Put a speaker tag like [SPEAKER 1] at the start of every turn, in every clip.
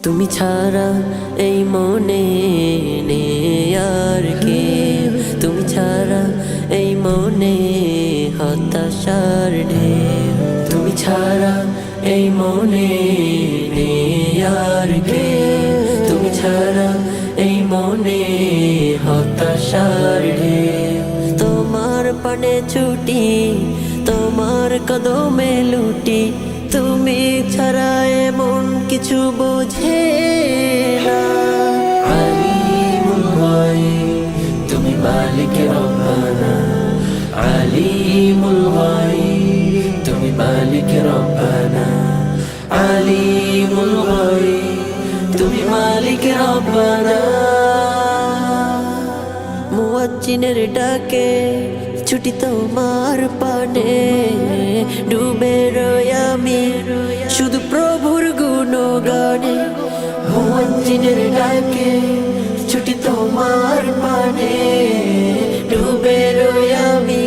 [SPEAKER 1] তুমি ছাড়া এই মনে নেই আর কে, তুমি ছাড়া এই মনে হতাশার ঢেউ, তুমি ছাড়া এই মনে নেই আর কে, তুমি ছাড়া এই মনে হতাশার ঢেউ। তোমার পানে ছুটি, তোমার কদমে লুটি, তুমি ছাড়া এমন কিছু বোঝে না। আলিমুল গায়ব, তুমি মালিক রব্বানা। আলিমুল গায়ব, তুমি মালিক রব্বানা। আলিমুল গায়ব, তুমি মালিক রব্বানা। মুয়াজ্জিনের ডাকে ছুটি তোমার পানে, ডুবে রই আমি শুধু প্রভুর গুণগানে। মুয়াজ্জিনের ডাকে ছুটি তোমার পানে, ডুবে রই আমি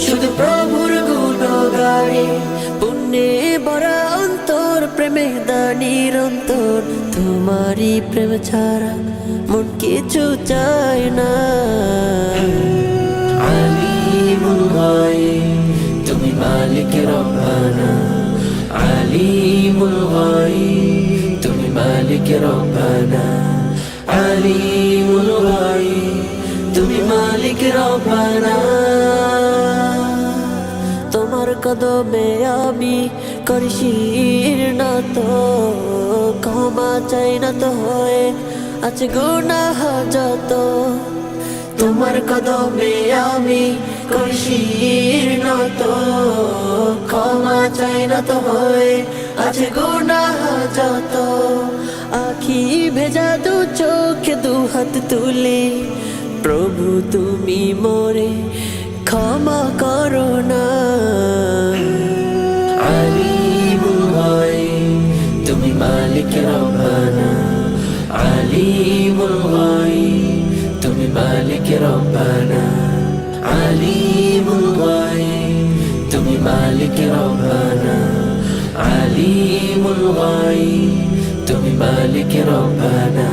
[SPEAKER 1] শুধু প্রভুর গুণগানে। পুণ্যে ভরা অন্তর, প্রেমে দানির অন্তর, তোমারই প্রেম ছাড়া মন কিছু চায় না। আলিমুল গায়ব, তুমি মালিক রব্বানা। আলিমুল গায়ব, তুমি মালিক রব্বানা। আলিমুল গায়ব, তুমি মালিক রব্বানা। তোমার কদমে আমি করি শিরনত, ক্ষমা চাই না তো হয়ে আছে গুনাহ যত। তোমার কদমে আমি করি শিরনত, ক্ষমা চাই না তো হয়ে আছে গুনাহ যত। আখি ভেজা দু চোখে দু হাত তুলি, প্রভু তুমি মোরে ক্ষমা করো না। আলিমুল গায়ব, তুমি মালিক রব্বানা। আলিমুল গায়ব, তুমি মালিক রব্বানা। আলিমুল গায়ব, তুমি মালিক রব্বানা। আলিমুল গায়ব, তুমি মালিক রব্বানা।